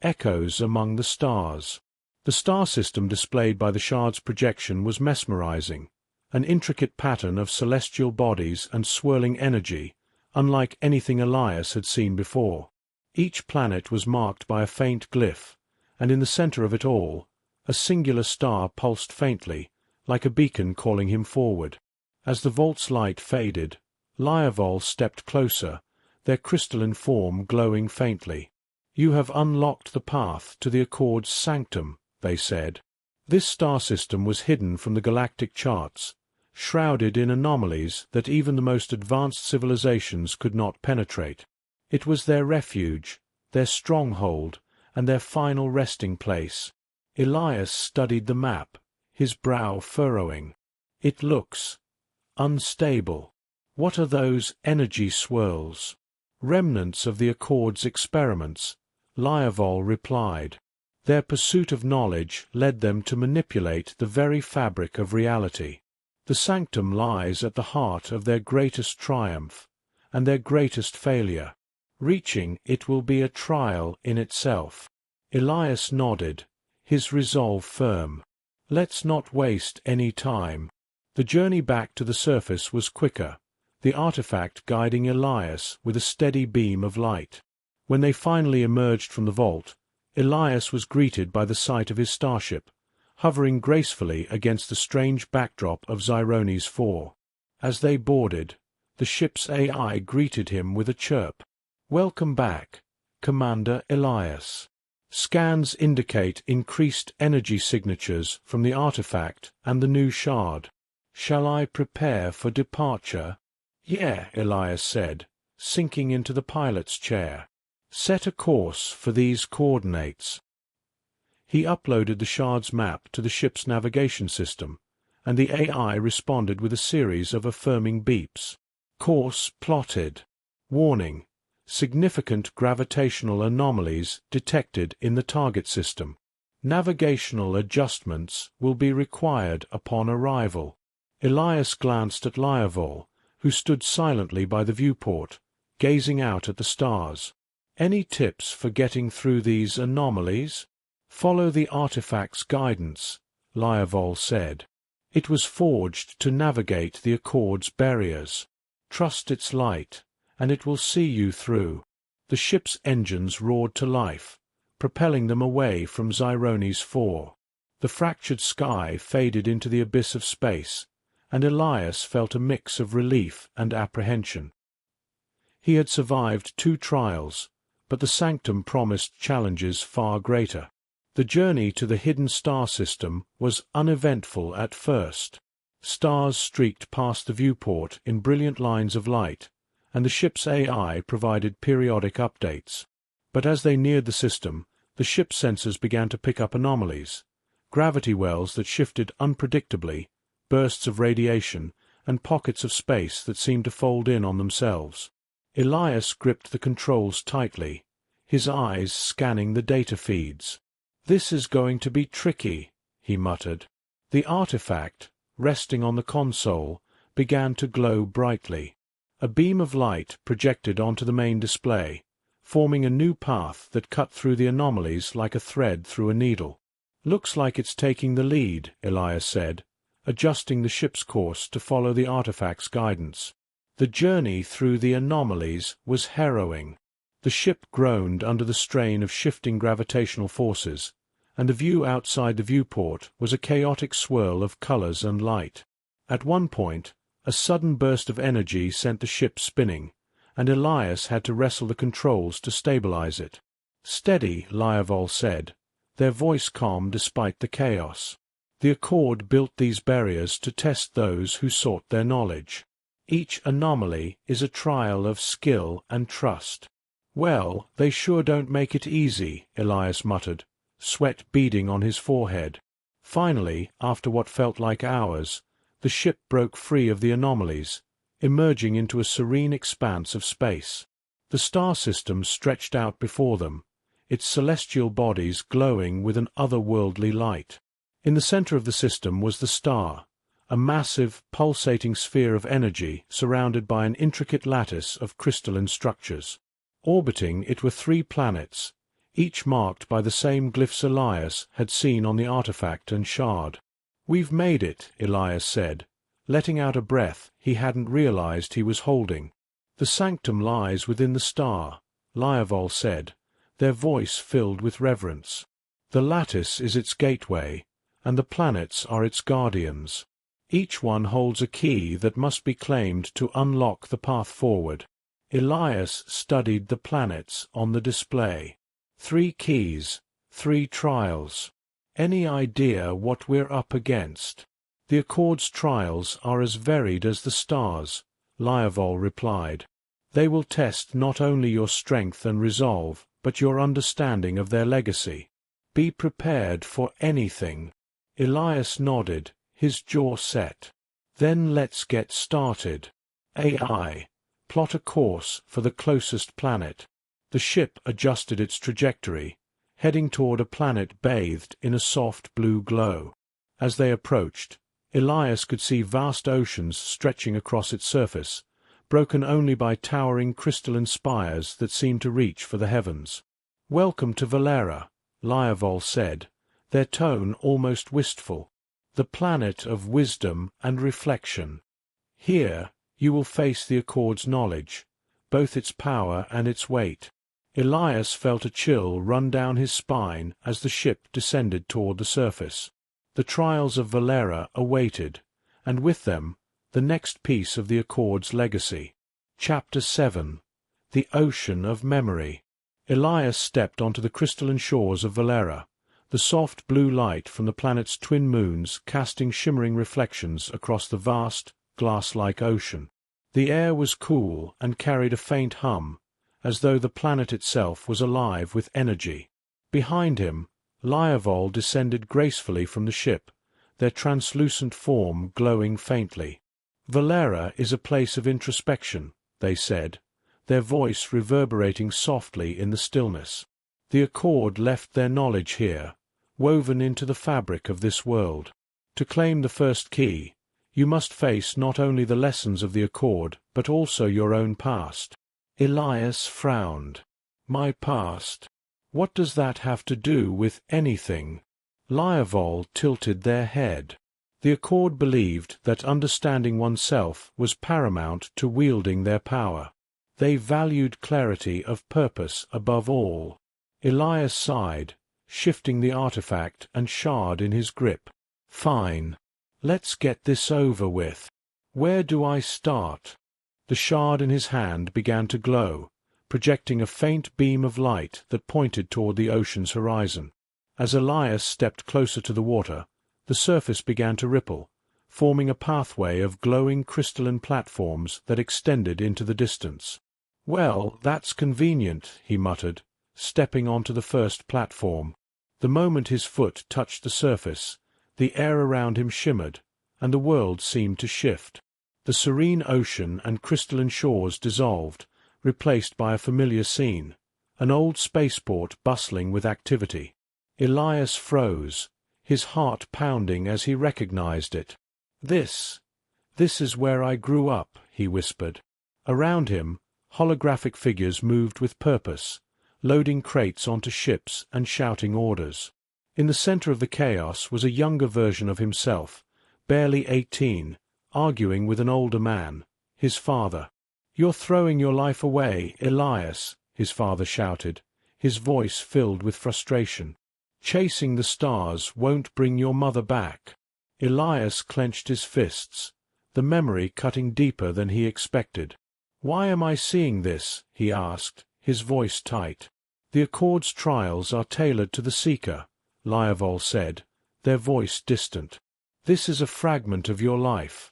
Echoes Among the Stars. The star system displayed by the shard's projection was mesmerizing, an intricate pattern of celestial bodies and swirling energy, unlike anything Elias had seen before. Each planet was marked by a faint glyph, and in the center of it all, a singular star pulsed faintly, like a beacon calling him forward. As the vault's light faded, Lyavol stepped closer, their crystalline form glowing faintly. "You have unlocked the path to the Accord's sanctum," they said. This star system was hidden from the galactic charts, shrouded in anomalies that even the most advanced civilizations could not penetrate. It was their refuge, their stronghold, and their final resting place. Elias studied the map, his brow furrowing. "It looks unstable. What are those energy swirls?" "Remnants of the Accord's experiments," Lyavol replied. "Their pursuit of knowledge led them to manipulate the very fabric of reality. The sanctum lies at the heart of their greatest triumph and their greatest failure. Reaching it will be a trial in itself." Elias nodded, his resolve firm. "Let's not waste any time." The journey back to the surface was quicker, the artifact guiding Elias with a steady beam of light. When they finally emerged from the vault, Elias was greeted by the sight of his starship, hovering gracefully against the strange backdrop of Xirone's 4. As they boarded, the ship's AI greeted him with a chirp. "Welcome back, Commander Elias." Scans indicate increased energy signatures from the artifact and the new shard. Shall I prepare for departure? Yeah, Elias said, sinking into the pilot's chair. Set a course for these coordinates. He uploaded the shard's map to the ship's navigation system, and the AI responded with a series of affirming beeps. Course plotted. Warning: significant gravitational anomalies detected in the target system. Navigational adjustments will be required upon arrival. Elias glanced at Lyavol, who stood silently by the viewport, gazing out at the stars. Any tips for getting through these anomalies? Follow the artifact's guidance, Lyavol said. It was forged to navigate the Accord's barriers. Trust its light, and it will see you through. The ship's engines roared to life, propelling them away from Zyroni's 4. The fractured sky faded into the abyss of space, and Elias felt a mix of relief and apprehension. He had survived 2 trials, but the Sanctum promised challenges far greater. The journey to the hidden star system was uneventful at first. Stars streaked past the viewport in brilliant lines of light, and the ship's AI provided periodic updates. But as they neared the system, the ship's sensors began to pick up anomalies, gravity wells that shifted unpredictably, bursts of radiation, and pockets of space that seemed to fold in on themselves. Elias gripped the controls tightly, his eyes scanning the data feeds. "This is going to be tricky," he muttered. The artifact, resting on the console, began to glow brightly. A beam of light projected onto the main display, forming a new path that cut through the anomalies like a thread through a needle. "Looks like it's taking the lead," Elias said, adjusting the ship's course to follow the artifact's guidance. The journey through the anomalies was harrowing. The ship groaned under the strain of shifting gravitational forces, and the view outside the viewport was a chaotic swirl of colors and light. At one point, a sudden burst of energy sent the ship spinning, and Elias had to wrestle the controls to stabilize it. "Steady," Lyavol said, their voice calm despite the chaos. The Accord built these barriers to test those who sought their knowledge. Each anomaly is a trial of skill and trust. "Well, they sure don't make it easy," Elias muttered, sweat beading on his forehead. Finally, after what felt like hours, the ship broke free of the anomalies, emerging into a serene expanse of space. The star system stretched out before them, its celestial bodies glowing with an otherworldly light. In the center of the system was the star, a massive, pulsating sphere of energy surrounded by an intricate lattice of crystalline structures. Orbiting it were 3 planets, each marked by the same glyphs Elias had seen on the artifact and shard. "We've made it," Elias said, letting out a breath he hadn't realized he was holding. "The sanctum lies within the star," Lyavol said, their voice filled with reverence. "The lattice is its gateway, and the planets are its guardians. Each one holds a key that must be claimed to unlock the path forward." Elias studied the planets on the display. 3 keys, 3 trials. "Any idea what we're up against?" "The Accord's trials are as varied as the stars," Lyavol replied. "They will test not only your strength and resolve, but your understanding of their legacy. Be prepared for anything." Elias nodded, his jaw set. "Then let's get started. AI, plot a course for the closest planet." The ship adjusted its trajectory, heading toward a planet bathed in a soft blue glow. As they approached, Elias could see vast oceans stretching across its surface, broken only by towering crystalline spires that seemed to reach for the heavens. "Welcome to Valera," Lyavol said, their tone almost wistful. "The planet of wisdom and reflection. Here you will face the Accord's knowledge, both its power and its weight." Elias felt a chill run down his spine as the ship descended toward the surface. The trials of Valera awaited, and with them, the next piece of the Accord's legacy. Chapter 7. The Ocean of Memory. Elias stepped onto the crystalline shores of Valera, the soft blue light from the planet's twin moons casting shimmering reflections across the vast, glass-like ocean. The air was cool and carried a faint hum, as though the planet itself was alive with energy. Behind him, Lyavol descended gracefully from the ship, their translucent form glowing faintly. "Valera is a place of introspection," they said, their voice reverberating softly in the stillness. "The Accord left their knowledge here, woven into the fabric of this world. To claim the first key, you must face not only the lessons of the Accord, but also your own past." Elias frowned. "My past? What does that have to do with anything?" Lyavol tilted their head. The Accord believed that understanding oneself was paramount to wielding their power. They valued clarity of purpose above all. Elias sighed, shifting the artifact and shard in his grip. "Fine. Let's get this over with. Where do I start?" The shard in his hand began to glow, projecting a faint beam of light that pointed toward the ocean's horizon. As Elias stepped closer to the water, the surface began to ripple, forming a pathway of glowing crystalline platforms that extended into the distance. "Well, that's convenient," he muttered, stepping onto the first platform. The moment his foot touched the surface, the air around him shimmered, and the world seemed to shift. The serene ocean and crystalline shores dissolved, replaced by a familiar scene, an old spaceport bustling with activity. Elias froze, his heart pounding as he recognized it. This is where I grew up," he whispered. Around him, holographic figures moved with purpose, loading crates onto ships and shouting orders. In the center of the chaos was a younger version of himself, barely 18, arguing with an older man, his father. "You're throwing your life away, Elias," his father shouted, his voice filled with frustration. "Chasing the stars won't bring your mother back." Elias clenched his fists, the memory cutting deeper than he expected. "Why am I seeing this?" he asked, his voice tight. "The Accord's trials are tailored to the Seeker," Lyavol said, their voice distant. "This is a fragment of your life,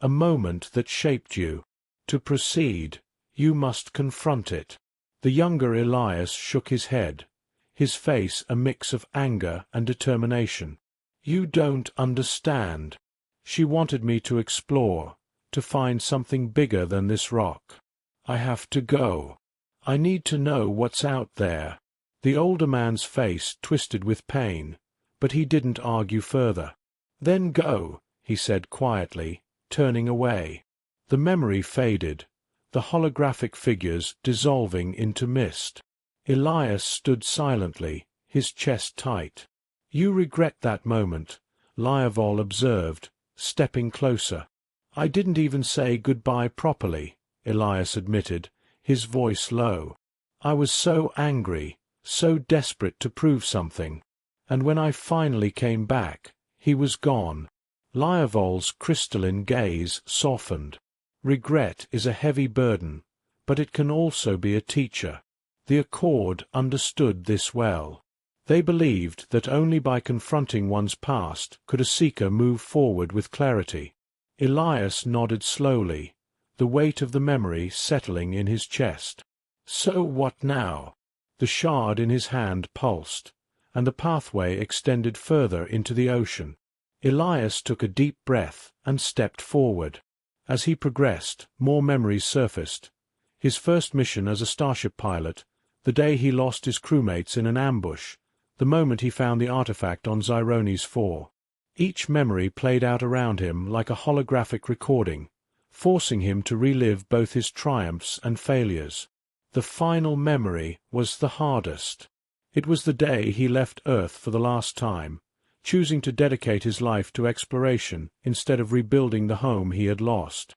a moment that shaped you. To proceed, you must confront it." The younger Elias shook his head, his face a mix of anger and determination. "You don't understand. She wanted me to explore, to find something bigger than this rock. I have to go. I need to know what's out there." The older man's face twisted with pain, but he didn't argue further. "Then go," he said quietly, turning away. The memory faded, the holographic figures dissolving into mist. Elias stood silently, his chest tight. "You regret that moment," Lyavol observed, stepping closer. "I didn't even say goodbye properly," Elias admitted, his voice low. "I was so angry, so desperate to prove something. And when I finally came back, he was gone." Lyavol's crystalline gaze softened. "Regret is a heavy burden, but it can also be a teacher." The Accord understood this well. They believed that only by confronting one's past could a seeker move forward with clarity. Elias nodded slowly, the weight of the memory settling in his chest. "So what now?" The shard in his hand pulsed, and the pathway extended further into the ocean. Elias took a deep breath and stepped forward. As he progressed, more memories surfaced. His first mission as a starship pilot, the day he lost his crewmates in an ambush, the moment he found the artifact on Xirones 4. Each memory played out around him like a holographic recording, forcing him to relive both his triumphs and failures. The final memory was the hardest. It was the day he left Earth for the last time, choosing to dedicate his life to exploration instead of rebuilding the home he had lost.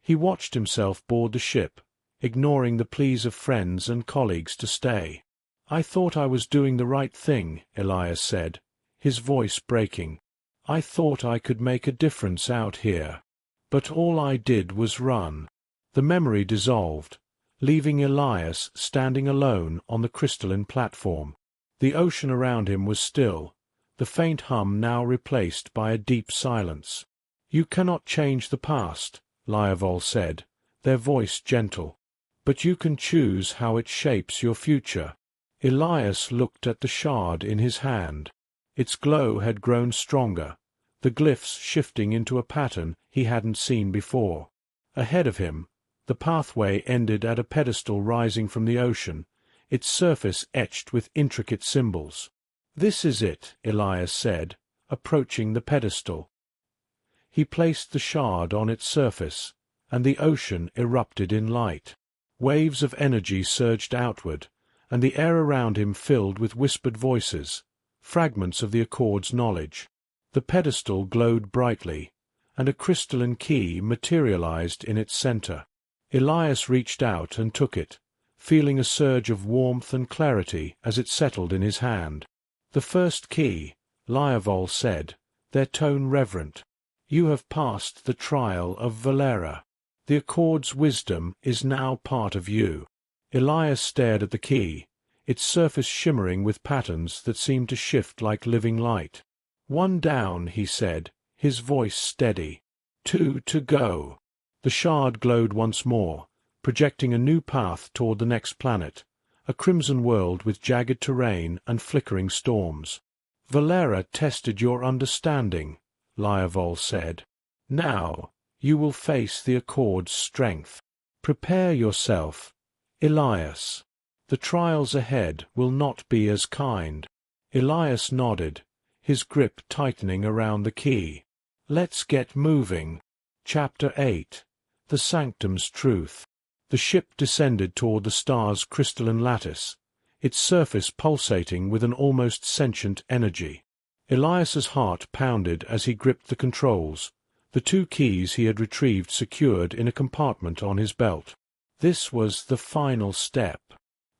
He watched himself board the ship, ignoring the pleas of friends and colleagues to stay. "I thought I was doing the right thing," Elias said, his voice breaking. "I thought I could make a difference out here. But all I did was run." The memory dissolved, leaving Elias standing alone on the crystalline platform. The ocean around him was still, the faint hum now replaced by a deep silence. "You cannot change the past," Lioval said, their voice gentle. "But you can choose how it shapes your future." Elias looked at the shard in his hand. Its glow had grown stronger, the glyphs shifting into a pattern he hadn't seen before. Ahead of him, the pathway ended at a pedestal rising from the ocean, its surface etched with intricate symbols. "This is it," Elias said, approaching the pedestal. He placed the shard on its surface, and the ocean erupted in light. Waves of energy surged outward, and the air around him filled with whispered voices, fragments of the Accord's knowledge. The pedestal glowed brightly, and a crystalline key materialized in its center. Elias reached out and took it, feeling a surge of warmth and clarity as it settled in his hand. "The first key," Lioval said, their tone reverent. "You have passed the trial of Valera. The Accord's wisdom is now part of you." Elias stared at the key, its surface shimmering with patterns that seemed to shift like living light. "One down," he said, his voice steady. "Two to go." The shard glowed once more, projecting a new path toward the next planet, a crimson world with jagged terrain and flickering storms. "Valera tested your understanding," Lioval said. "Now you will face the Accord's strength. Prepare yourself, Elias. The trials ahead will not be as kind." Elias nodded, his grip tightening around the key. "Let's get moving." Chapter 8. The Sanctum's Truth. The ship descended toward the star's crystalline lattice, its surface pulsating with an almost sentient energy. Elias's heart pounded as he gripped the controls, the two keys he had retrieved secured in a compartment on his belt. This was the final step.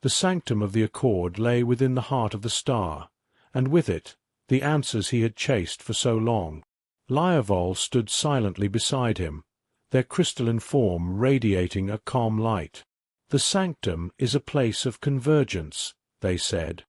The sanctum of the Accord lay within the heart of the star, and with it, the answers he had chased for so long. Lioval stood silently beside him, their crystalline form radiating a calm light. "The sanctum is a place of convergence," they said.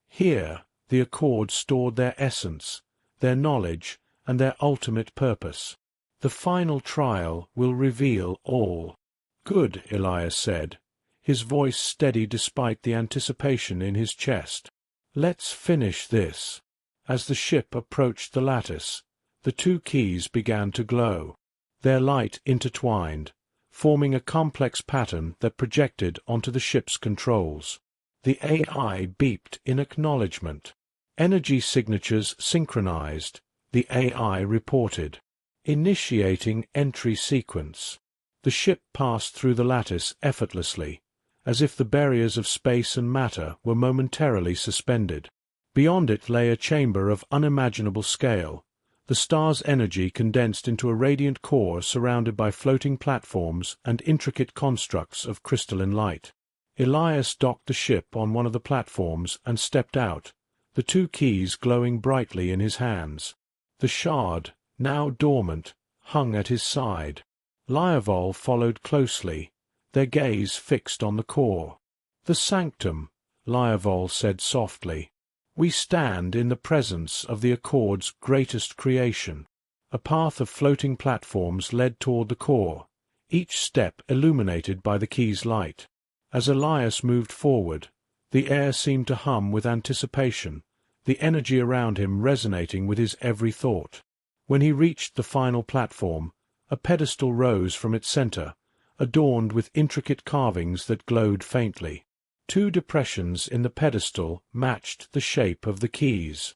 Here, the Accord stored their essence, their knowledge, and their ultimate purpose. The final trial will reveal all. "Good," Elias said, his voice steady despite the anticipation in his chest. "Let's finish this." As the ship approached the lattice, the two keys began to glow. Their light intertwined, forming a complex pattern that projected onto the ship's controls. The AI beeped in acknowledgement. Energy signatures synchronized, the AI reported. "Initiating entry sequence." The ship passed through the lattice effortlessly, as if the barriers of space and matter were momentarily suspended. Beyond it lay a chamber of unimaginable scale, the star's energy condensed into a radiant core surrounded by floating platforms and intricate constructs of crystalline light. Elias docked the ship on one of the platforms and stepped out, the two keys glowing brightly in his hands. The shard, now dormant, hung at his side. Lioval followed closely, their gaze fixed on the core. "The sanctum," Lioval said softly. "We stand in the presence of the Accord's greatest creation." A path of floating platforms led toward the core, each step illuminated by the key's light. As Elias moved forward, the air seemed to hum with anticipation, the energy around him resonating with his every thought. When he reached the final platform, a pedestal rose from its center, adorned with intricate carvings that glowed faintly. Two depressions in the pedestal matched the shape of the keys.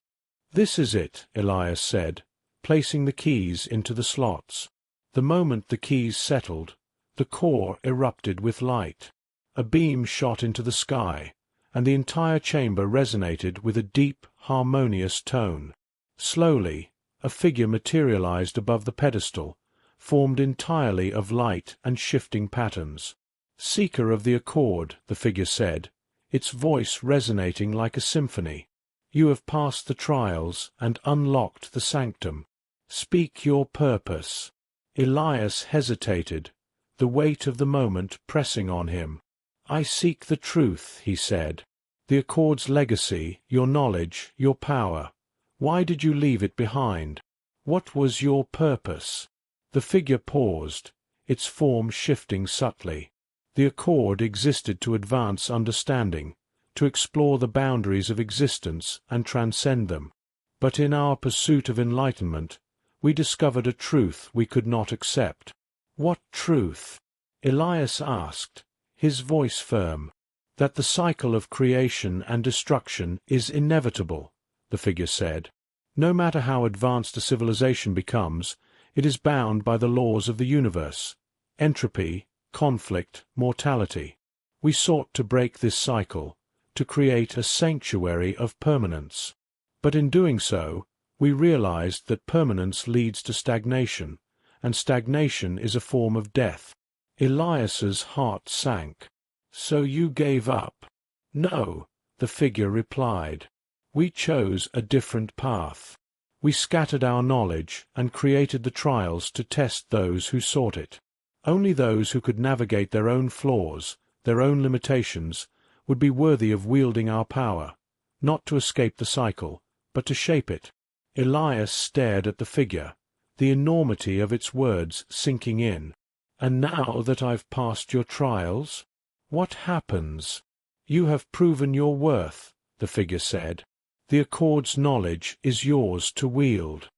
"This is it," Elias said, placing the keys into the slots. The moment the keys settled, the core erupted with light. A beam shot into the sky, and the entire chamber resonated with a deep, harmonious tone. Slowly, a figure materialized above the pedestal, formed entirely of light and shifting patterns. "Seeker of the Accord," the figure said, its voice resonating like a symphony. "You have passed the trials and unlocked the sanctum. Speak your purpose." Elias hesitated, the weight of the moment pressing on him. "I seek the truth," he said. "The Accord's legacy, your knowledge, your power. Why did you leave it behind? What was your purpose?" The figure paused, its form shifting subtly. The Accord existed to advance understanding, to explore the boundaries of existence and transcend them. But in our pursuit of enlightenment, we discovered a truth we could not accept. "What truth?" Elias asked, his voice firm. "That the cycle of creation and destruction is inevitable," the figure said. "No matter how advanced a civilization becomes, it is bound by the laws of the universe: entropy, conflict, mortality. We sought to break this cycle, to create a sanctuary of permanence. But in doing so, we realized that permanence leads to stagnation, and stagnation is a form of death." Elias's heart sank. "So you gave up?" "No," the figure replied. "We chose a different path. We scattered our knowledge and created the trials to test those who sought it. Only those who could navigate their own flaws, their own limitations, would be worthy of wielding our power, not to escape the cycle, but to shape it." Elias stared at the figure, the enormity of its words sinking in. "And now that I've passed your trials, what happens?" "You have proven your worth," the figure said. "The Accord's knowledge is yours to wield.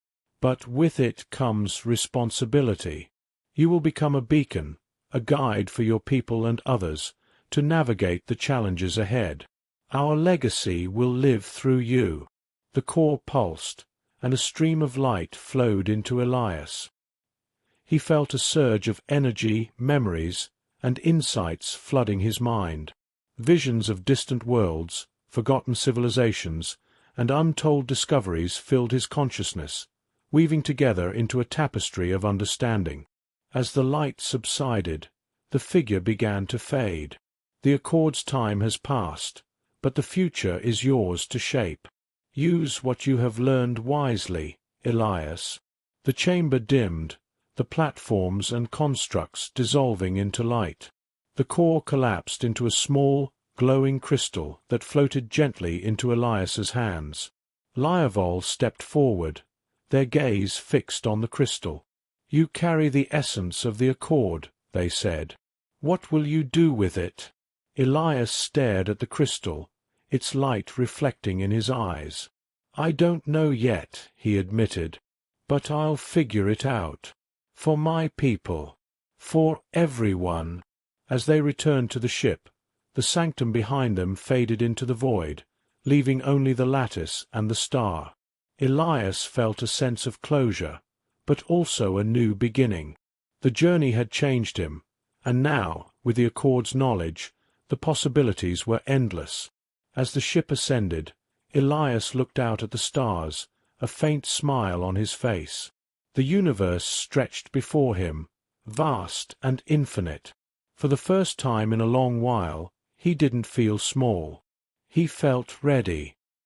But with it comes responsibility. You will become a beacon, a guide for your people and others, to navigate the challenges ahead. Our legacy will live through you." The core pulsed, and a stream of light flowed into Elias. He felt a surge of energy, memories, and insights flooding his mind. Visions of distant worlds, forgotten civilizations, and untold discoveries filled his consciousness, weaving together into a tapestry of understanding. As the light subsided, the figure began to fade. "The Accord's time has passed, but the future is yours to shape. Use what you have learned wisely, Elias." The chamber dimmed, the platforms and constructs dissolving into light. The core collapsed into a small, glowing crystal that floated gently into Elias's hands. Lyavol stepped forward, their gaze fixed on the crystal. "You carry the essence of the Accord," they said. "What will you do with it?" Elias stared at the crystal, its light reflecting in his eyes. "I don't know yet," he admitted, "but I'll figure it out. For my people. For everyone." As they returned to the ship, the sanctum behind them faded into the void, leaving only the lattice and the star. Elias felt a sense of closure, but also a new beginning. The journey had changed him, and now, with the Accord's knowledge, the possibilities were endless. As the ship ascended, Elias looked out at the stars, a faint smile on his face. The universe stretched before him, vast and infinite. For the first time in a long while, he didn't feel small. He felt ready.